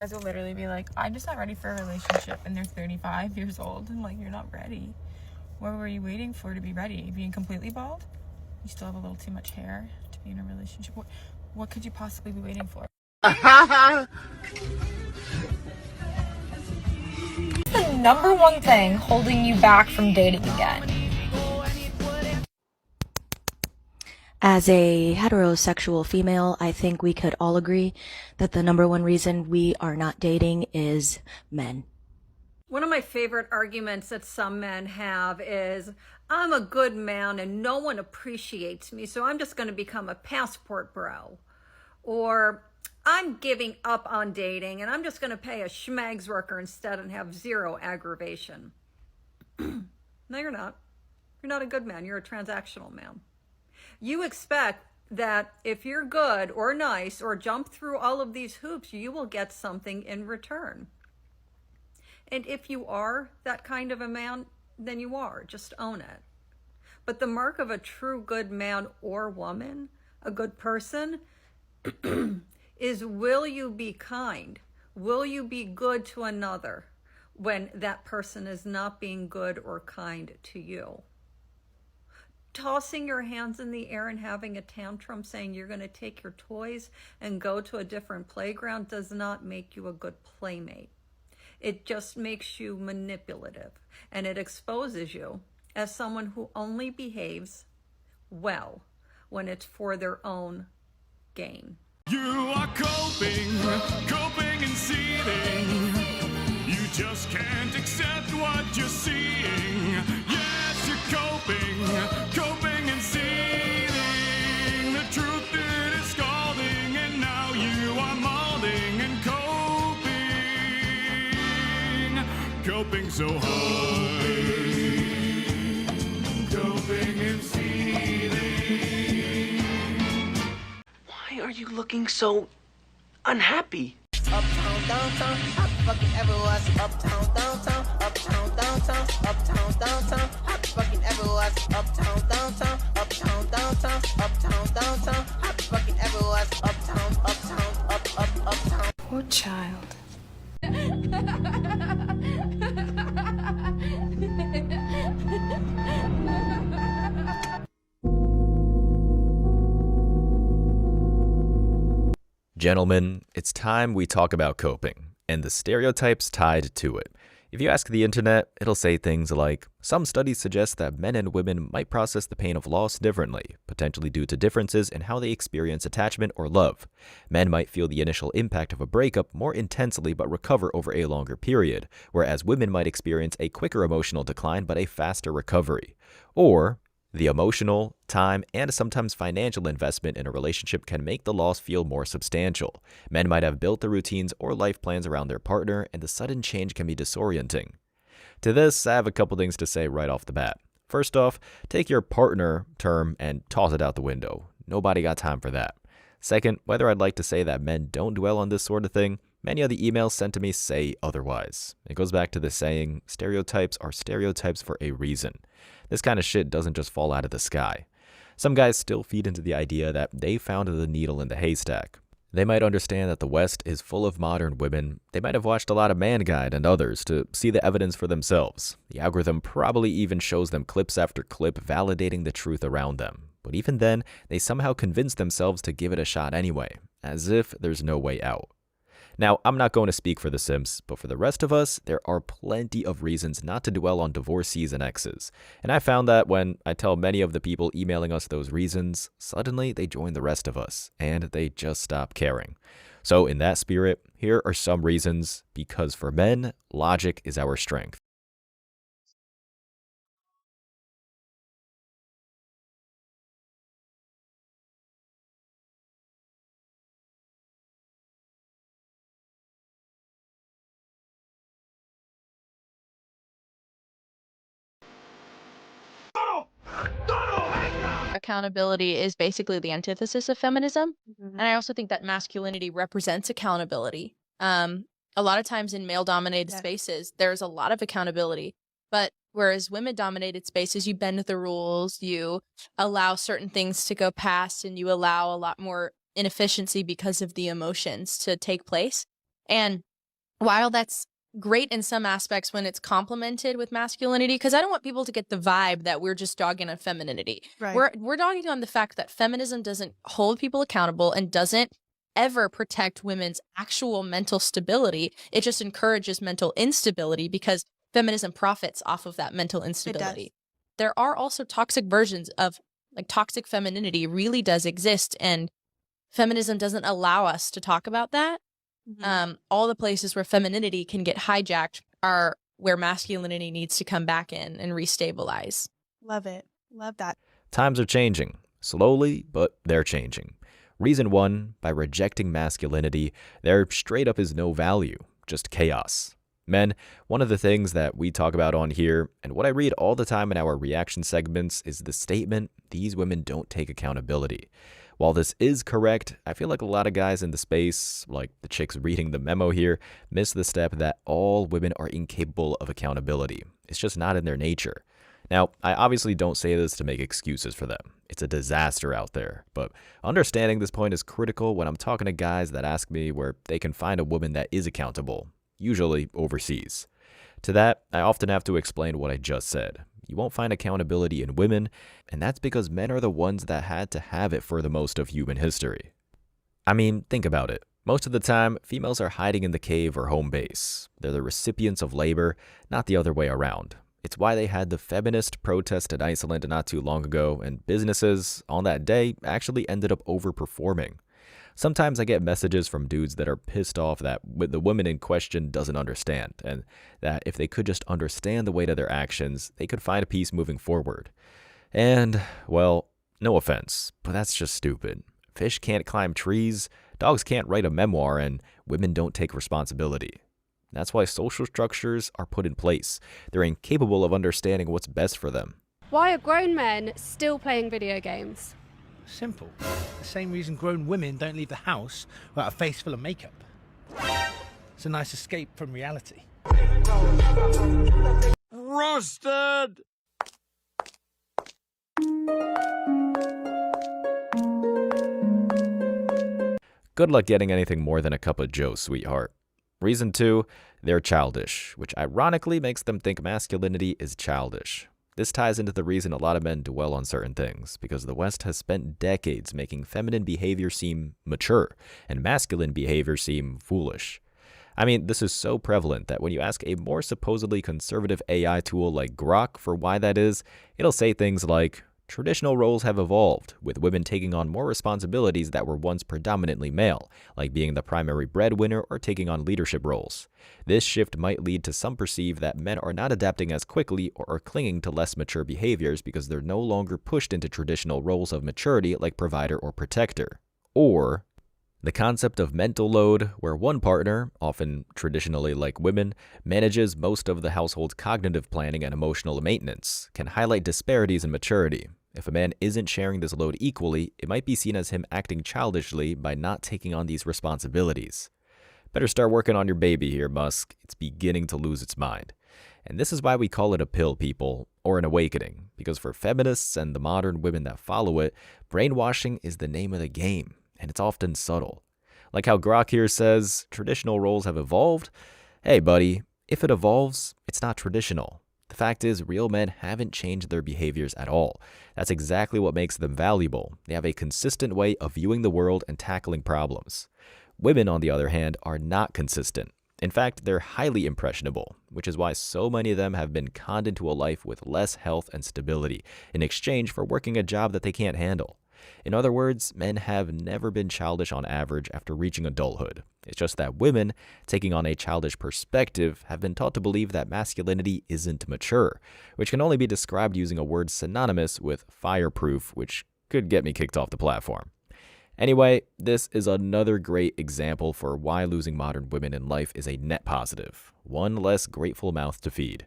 Guys will literally be like, I'm just not ready for a relationship, and they're 35 years old. I'm like, you're not ready. What were you waiting for to be ready? Being completely bald? You still have a little too much hair to be in a relationship. What could you possibly be waiting for? The number one thing holding you back from dating again? As a heterosexual female, I think we could all agree that the number one reason we are not dating is men. One of my favorite arguments that some men have is, I'm a good man and no one appreciates me, so I'm just going to become a passport bro. Or, I'm giving up on dating and I'm just going to pay a schmags worker instead and have zero aggravation. No, you're not. You're not a good man. You're a transactional man. You expect that if you're good or nice or jump through all of these hoops, you will get something in return. And if you are that kind of a man, then you are. Just own it. But the mark of a true good man or woman, a good person, is will you be kind? Will you be good to another when that person is not being good or kind to you? Tossing your hands in the air and having a tantrum saying you're going to take your toys and go to a different playground does not make you a good playmate. It just makes you manipulative, and it exposes you as someone who only behaves well when it's for their own gain. You are coping and seething. You just can't accept what you're seeing. Yes, you're coping and seething. The truth it is scalding, and now you are molding and coping so hard. Coping and seething. Why are you looking so unhappy? Uptown, downtown, hot fucking everywhere. Uptown, downtown, uptown, downtown, uptown, downtown, hot fucking everywhere. Uptown, downtown, uptown, downtown, uptown, downtown, hot fucking everywhere. Uptown, uptown. Poor child. Gentlemen, it's time we talk about coping and the stereotypes tied to it. If you ask the internet, it'll say things like, some studies suggest that men and women might process the pain of loss differently, potentially due to differences in how they experience attachment or love. Men might feel the initial impact of a breakup more intensely but recover over a longer period, whereas women might experience a quicker emotional decline but a faster recovery. Or, the emotional, time, and sometimes financial investment in a relationship can make the loss feel more substantial. Men might have built the routines or life plans around their partner, and the sudden change can be disorienting. To this, I have a couple things to say right off the bat. First off, take your partner term and toss it out the window. Nobody got time for that. Second, whether I'd like to say that men don't dwell on this sort of thing, many of the emails sent to me say otherwise. It goes back to the saying, stereotypes are stereotypes for a reason. This kind of shit doesn't just fall out of the sky. Some guys still feed into the idea that they found the needle in the haystack. They might understand that the West is full of modern women. They might have watched a lot of Man Guide and others to see the evidence for themselves. The algorithm probably even shows them clips after clip validating the truth around them. But even then, they somehow convince themselves to give it a shot anyway, as if there's no way out. Now, I'm not going to speak for the Sims, but for the rest of us, there are plenty of reasons not to dwell on divorcees and exes. And I found that when I tell many of the people emailing us those reasons, suddenly they join the rest of us, and they just stop caring. So in that spirit, here are some reasons, because for men, logic is our strength. Accountability is basically the antithesis of feminism. And I also think that masculinity represents accountability. A lot of times in male-dominated spaces, there's a lot of accountability. But whereas women-dominated spaces, you bend the rules, you allow certain things to go past, and you allow a lot more inefficiency because of the emotions to take place. And while that's great in some aspects when it's complemented with masculinity, because I don't want people to get the vibe that we're just dogging on femininity. Right. We're dogging on the fact that feminism doesn't hold people accountable and doesn't ever protect women's actual mental stability. It just encourages mental instability because feminism profits off of that mental instability. There are also toxic versions of, like, toxic femininity really does exist, and feminism doesn't allow us to talk about that. All the places where femininity can get hijacked are where masculinity needs to come back in and restabilize. Love it. Love that. Times are changing. Slowly, but they're changing. Reason 1, by rejecting masculinity, there straight up is no value, just chaos. Men, one of the things that we talk about on here, and what I read all the time in our reaction segments, is the statement, these women don't take accountability. While this is correct, I feel like a lot of guys in the space, like the chicks reading the memo here, miss the step that all women are incapable of accountability. It's just not in their nature. Now, I obviously don't say this to make excuses for them. It's a disaster out there. But understanding this point is critical when I'm talking to guys that ask me where they can find a woman that is accountable, usually overseas. To that, I often have to explain what I just said. You won't find accountability in women, and that's because men are the ones that had to have it for the most of human history. I mean, think about it. Most of the time, females are hiding in the cave or home base. They're the recipients of labor, not the other way around. It's why they had the feminist protest in Iceland not too long ago, and businesses on that day actually ended up overperforming. Sometimes I get messages from dudes that are pissed off that the woman in question doesn't understand, and that if they could just understand the weight of their actions, they could find a peace moving forward. And, well, no offense, but that's just stupid. Fish can't climb trees, dogs can't write a memoir, and women don't take responsibility. That's why social structures are put in place. They're incapable of understanding what's best for them. Why are grown men still playing video games? Simple. The same reason grown women don't leave the house without a face full of makeup. It's a nice escape from reality. Roasted! Good luck getting anything more than a cup of joe, sweetheart. Reason 2, they're childish, which ironically makes them think masculinity is childish. This ties into the reason a lot of men dwell on certain things, because the West has spent decades making feminine behavior seem mature and masculine behavior seem foolish. I mean, this is so prevalent that when you ask a more supposedly conservative AI tool like Grok for why that is, it'll say things like, traditional roles have evolved, with women taking on more responsibilities that were once predominantly male, like being the primary breadwinner or taking on leadership roles. This shift might lead to some perceive that men are not adapting as quickly or are clinging to less mature behaviors because they're no longer pushed into traditional roles of maturity like provider or protector. Or the concept of mental load, where one partner, often traditionally like women, manages most of the household's cognitive planning and emotional maintenance, can highlight disparities in maturity. If a man isn't sharing this load equally, it might be seen as him acting childishly by not taking on these responsibilities. Better start working on your baby here, Musk. It's beginning to lose its mind. And this is why we call it a pill, people, or an awakening, because for feminists and the modern women that follow it, brainwashing is the name of the game, and it's often subtle. Like how Grok here says, traditional roles have evolved. Hey, buddy, if it evolves, it's not traditional. The fact is, real men haven't changed their behaviors at all. That's exactly what makes them valuable. They have a consistent way of viewing the world and tackling problems. Women, on the other hand, are not consistent. In fact, they're highly impressionable, which is why so many of them have been conned into a life with less health and stability in exchange for working a job that they can't handle. In other words, men have never been childish on average after reaching adulthood. It's just that women, taking on a childish perspective, have been taught to believe that masculinity isn't mature, which can only be described using a word synonymous with fireproof, which could get me kicked off the platform. Anyway, this is another great example for why losing modern women in life is a net positive, one less grateful mouth to feed.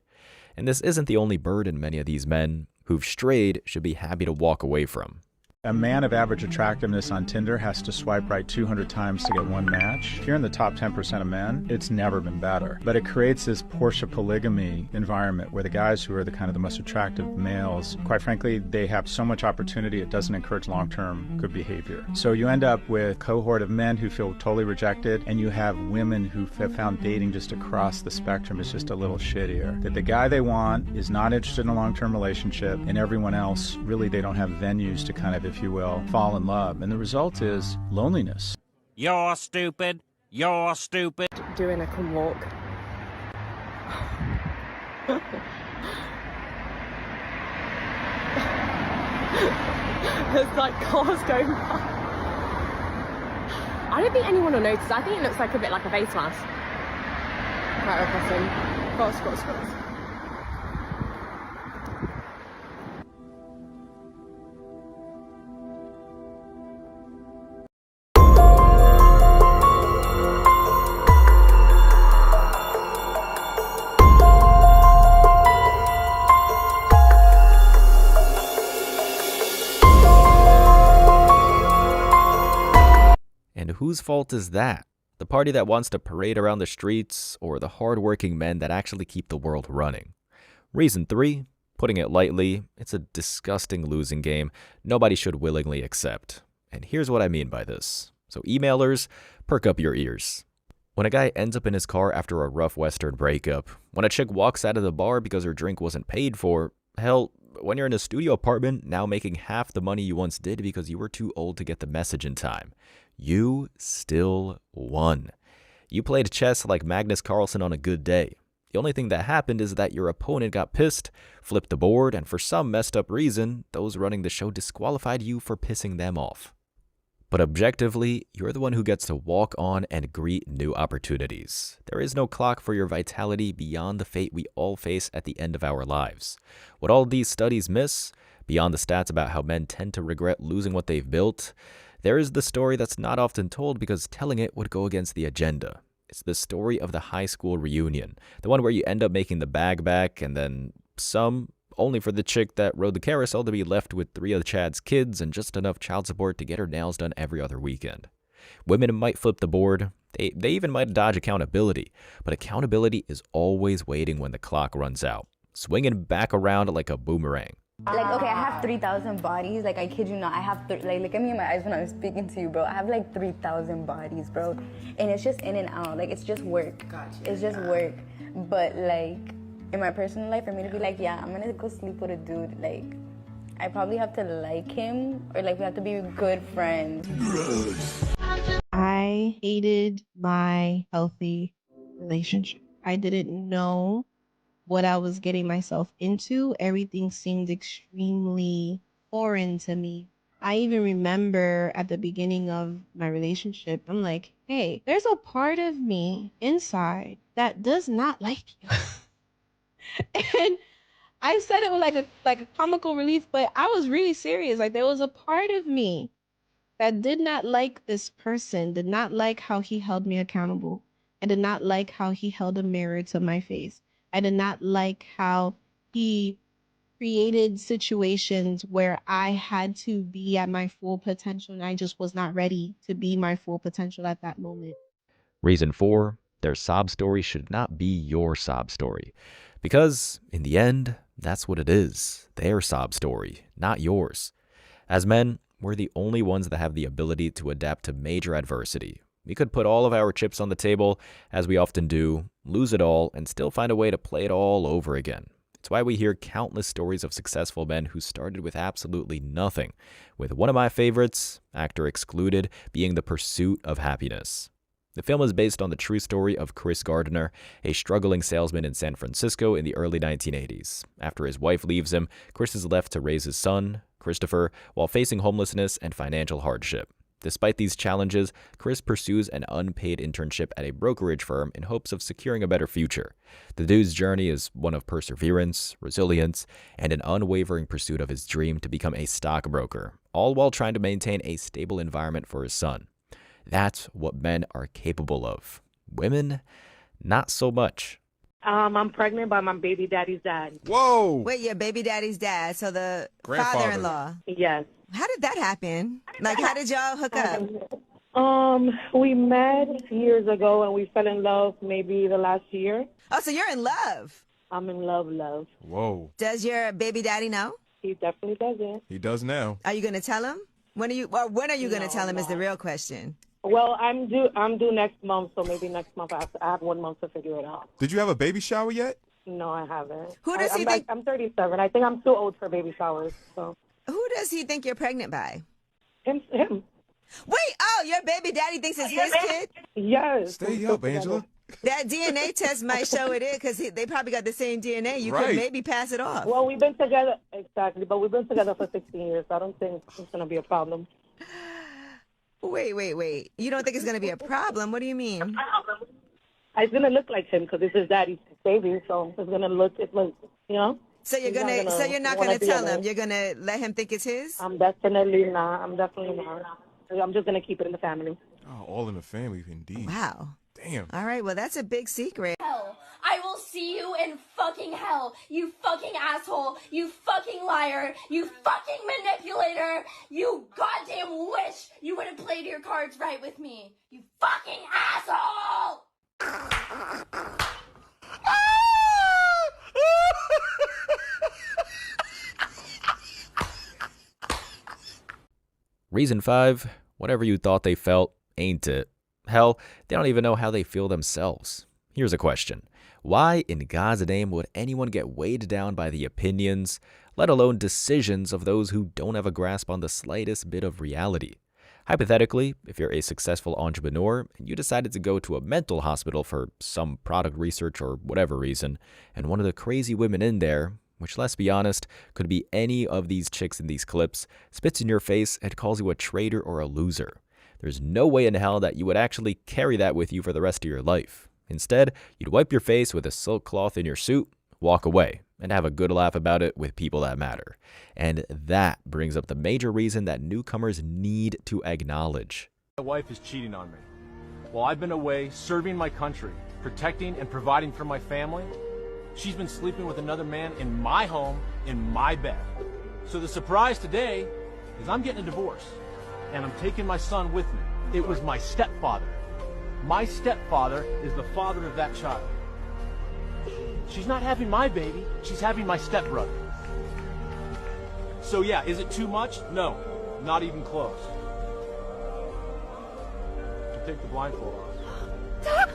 And this isn't the only burden many of these men who've strayed should be happy to walk away from. A man of average attractiveness on Tinder has to swipe right 200 times to get one match. If you're in the top 10% of men, it's never been better. But it creates this Porsche polygamy environment where the guys who are the kind of the most attractive males, quite frankly, they have so much opportunity it doesn't encourage long-term good behavior. So you end up with a cohort of men who feel totally rejected, and you have women who have found dating just across the spectrum is just a little shittier. That the guy they want is not interested in a long-term relationship, and everyone else, really, they don't have venues to kind of, if you will, fall in love. And the result is loneliness. You're stupid. You're stupid. Doing a can walk. There's like cars going by. I don't think anyone will notice. I think it looks like a bit like a face mask. Right, we're crossing. Cross. And whose fault is that? The party that wants to parade around the streets, or the hard-working men that actually keep the world running? Reason 3, putting it lightly, it's a disgusting losing game nobody should willingly accept. And here's what I mean by this. So emailers, perk up your ears. When a guy ends up in his car after a rough Western breakup, when a chick walks out of the bar because her drink wasn't paid for, hell, when you're in a studio apartment now making half the money you once did because you were too old to get the message in time, you still won. You played chess like Magnus Carlsen on a good day. The only thing that happened is that your opponent got pissed, flipped the board, and for some messed up reason, those running the show disqualified you for pissing them off. But objectively, you're the one who gets to walk on and greet new opportunities. There is no clock for your vitality beyond the fate we all face at the end of our lives. What all these studies miss, beyond the stats about how men tend to regret losing what they've built, there is the story that's not often told because telling it would go against the agenda. It's the story of the high school reunion, the one where you end up making the bag back and then some, only for the chick that rode the carousel to be left with 3 of Chad's kids and just enough child support to get her nails done every other weekend. Women might flip the board, they even might dodge accountability, but accountability is always waiting when the clock runs out, swinging back around like a boomerang. Like, okay, I have 3,000 bodies. Like, I kid you not. I have, like, look at me in my eyes when I was speaking to you, bro. I have, like, 3,000 bodies, bro. And it's just in and out. Like, it's just work. Gotcha. It's just work. But, like, in my personal life, for me to be like, yeah, I'm gonna go sleep with a dude, like, I probably have to like him, or, like, we have to be good friends. I hated my healthy relationship. I didn't know what I was getting myself into. Everything seemed extremely foreign to me. I even remember at the beginning of my relationship, I'm like, hey, there's a part of me inside that does not like you. And I said it with like a comical relief, but I was really serious. Like, there was a part of me that did not like this person, did not like how he held me accountable. I did not like how he held a mirror to my face. I did not like how he created situations where I had to be at my full potential, and I just was not ready to be my full potential at that moment. Reason 4, their sob story should not be your sob story. Because, in the end, that's what it is. Their sob story, not yours. As men, we're the only ones that have the ability to adapt to major adversity. We could put all of our chips on the table, as we often do, lose it all, and still find a way to play it all over again. It's why we hear countless stories of successful men who started with absolutely nothing, with one of my favorites, actor excluded, being The Pursuit of Happiness. The film is based on the true story of Chris Gardner, a struggling salesman in San Francisco in the early 1980s. After his wife leaves him, Chris is left to raise his son, Christopher, while facing homelessness and financial hardship. Despite these challenges, Chris pursues an unpaid internship at a brokerage firm in hopes of securing a better future. The dude's journey is one of perseverance, resilience, and an unwavering pursuit of his dream to become a stockbroker, all while trying to maintain a stable environment for his son. That's what men are capable of. Women, not so much. I'm pregnant by my baby daddy's dad. Whoa! Wait, your baby daddy's dad, so the Grandfather. father-in-law. Yes. How did that happen? Like, how did y'all hook up? We met years ago and we fell in love maybe the last year. Oh, so you're in love. I'm in love. Whoa. Does your baby daddy know? He definitely doesn't. He does now. Are you going to tell him? When are you going to tell him is the real question. Well, I'm due next month, so maybe next month I have 1 month to figure it out. Did you have a baby shower yet? No, I haven't. Who does he think? I'm 37. I think I'm too old for baby showers. So. Who does he think you're pregnant by? Him. Wait, oh, your baby daddy thinks it's his kid? Yes. Stay up, Angela. That DNA test might show it is because they probably got the same DNA. You could maybe pass it off. Well, we've been together, exactly, but we've been together for 16 years. So I don't think it's going to be a problem. Wait. You don't think it's going to be a problem? What do you mean? It's going to look like him because it's his daddy's baby, so it's going to look, So you're not gonna tell him. You're gonna let him think it's his. I'm definitely not. I'm just gonna keep it in the family. Oh, all in the family, indeed. Wow. Damn. All right. Well, that's a big secret. Hell. I will see you in fucking hell. You fucking asshole. You fucking liar. You fucking manipulator. You goddamn wish you would have played your cards right with me. You fucking asshole. Reason 5, whatever you thought they felt, ain't it? Hell, they don't even know how they feel themselves. Here's a question. Why in God's name would anyone get weighed down by the opinions, let alone decisions of those who don't have a grasp on the slightest bit of reality? Hypothetically, if you're a successful entrepreneur and you decided to go to a mental hospital for some product research or whatever reason, and one of the crazy women in there, which let's be honest, could be any of these chicks in these clips, spits in your face and calls you a traitor or a loser, there's no way in hell that you would actually carry that with you for the rest of your life. Instead, you'd wipe your face with a silk cloth in your suit, walk away, and have a good laugh about it with people that matter. And that brings up the major reason that newcomers need to acknowledge. My wife is cheating on me. While I've been away serving my country, protecting and providing for my family, she's been sleeping with another man in my home, in my bed. So the surprise today is I'm getting a divorce, and I'm taking my son with me. It was my stepfather. My stepfather is the father of that child. She's not having my baby, she's having my stepbrother. So yeah, is it too much? No, not even close. You take the blindfold off.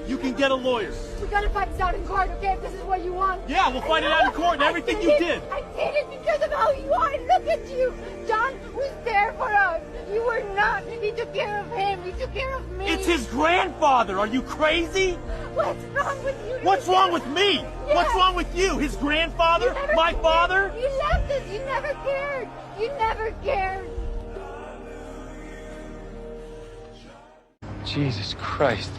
You can get a lawyer. We gotta fight this out in court, okay? If this is what you want. Yeah, we'll fight it out in court and everything you did. I did it because of how you are. Look at you. John was there for us. You were not. He took care of him. He took care of me. It's his grandfather. Are you crazy? What's wrong with you? What's wrong with me? Yeah. What's wrong with you? His grandfather? My father? You left us. You never cared. You never cared. Jesus Christ.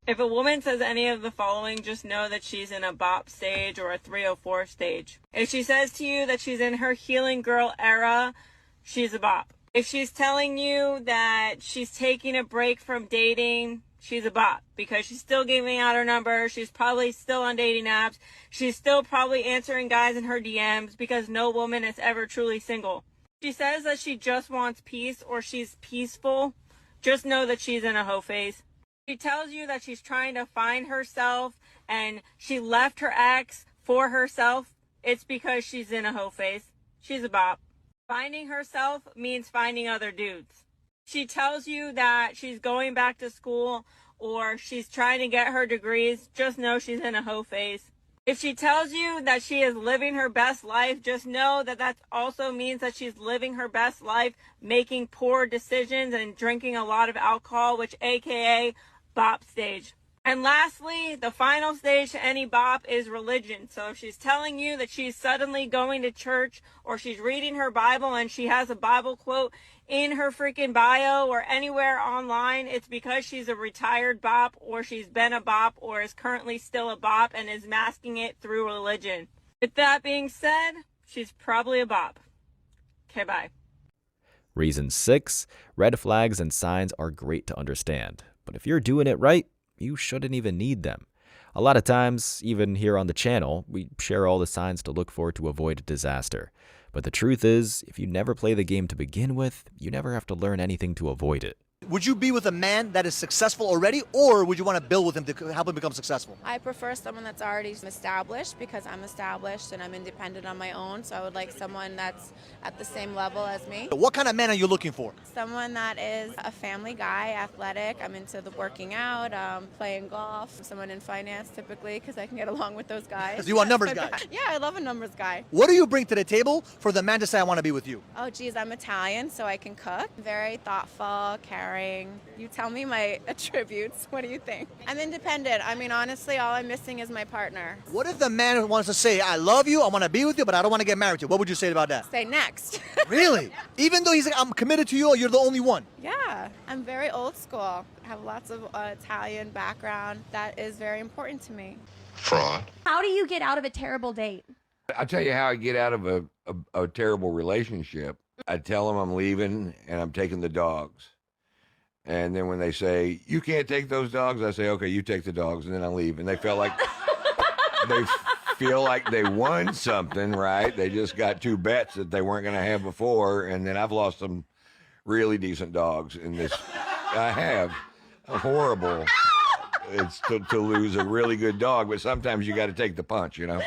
If a woman says any of the following, just know that she's in a bop stage or a 304 stage. If she says to you that she's in her healing girl era, she's a bop. If she's telling you that she's taking a break from dating, she's a bop because she's still giving out her number. She's probably still on dating apps. She's still probably answering guys in her DMs because no woman is ever truly single. She says that she just wants peace or she's peaceful. Just know that she's in a hoe phase. She tells you that she's trying to find herself and she left her ex for herself. It's because she's in a hoe phase. She's a bop. Finding herself means finding other dudes. She tells you that she's going back to school or she's trying to get her degrees. Just know she's in a hoe phase. If she tells you that she is living her best life, just know that that also means that she's living her best life, making poor decisions and drinking a lot of alcohol, which AKA bop stage. And lastly, the final stage to any bop is religion. So if she's telling you that she's suddenly going to church or she's reading her Bible and she has a Bible quote in her freaking bio or anywhere online, it's because she's a retired bop or she's been a bop or is currently still a bop and is masking it through religion. With that being said, she's probably a bop. Okay, bye. Reason 6, red flags and signs are great to understand. But if you're doing it right, you shouldn't even need them. A lot of times, even here on the channel, we share all the signs to look for to avoid disaster. But the truth is, if you never play the game to begin with, you never have to learn anything to avoid it. Would you be with a man that is successful already, or would you want to build with him to help him become successful? I prefer someone that's already established because I'm established and I'm independent on my own. So I would like someone that's at the same level as me. What kind of man are you looking for? Someone that is a family guy, athletic. I'm into the working out, playing golf. Someone in finance typically because I can get along with those guys. So you want numbers guy? Yeah, I love a numbers guy. What do you bring to the table for the man to say, I want to be with you? Oh, geez, I'm Italian, so I can cook. Very thoughtful, caring. You tell me my attributes. What do you think? I'm independent. I mean, honestly, all I'm missing is my partner. What if the man wants to say, I love you, I want to be with you, but I don't want to get married to you? What would you say about that? Say next. Really? Even though he's like, I'm committed to you, or you're the only one? Yeah, I'm very old school. I have lots of Italian background. That is very important to me. Fraud. How do you get out of a terrible date? I'll tell you how I get out of a terrible relationship. I tell them I'm leaving and I'm taking the dogs. And then when they say, you can't take those dogs, I say, okay, you take the dogs, and then I leave. And they feel like they won something, right? They just got 2 bets that they weren't going to have before, and then I've lost some really decent dogs in this. I have. Horrible. It's to lose a really good dog, but sometimes you got to take the punch, you know?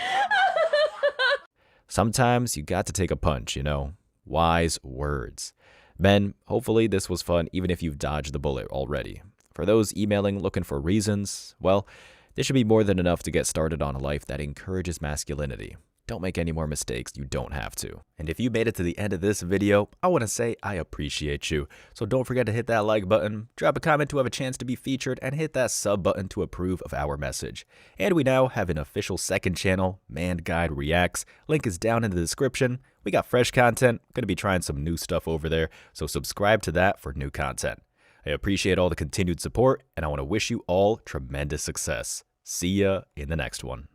Sometimes you got to take a punch, you know? Wise words. Men, hopefully this was fun even if you've dodged the bullet already. For those emailing looking for reasons, well, this should be more than enough to get started on a life that encourages masculinity. Don't make any more mistakes you don't have to. And if you made it to the end of this video, I want to say I appreciate you. So don't forget to hit that like button, drop a comment to have a chance to be featured, and hit that sub button to approve of our message. And we now have an official second channel, Man Guide Reacts. Link is down in the description. We got fresh content, gonna be trying some new stuff over there, so subscribe to that for new content. I appreciate all the continued support, and I want to wish you all tremendous success. See ya in the next one.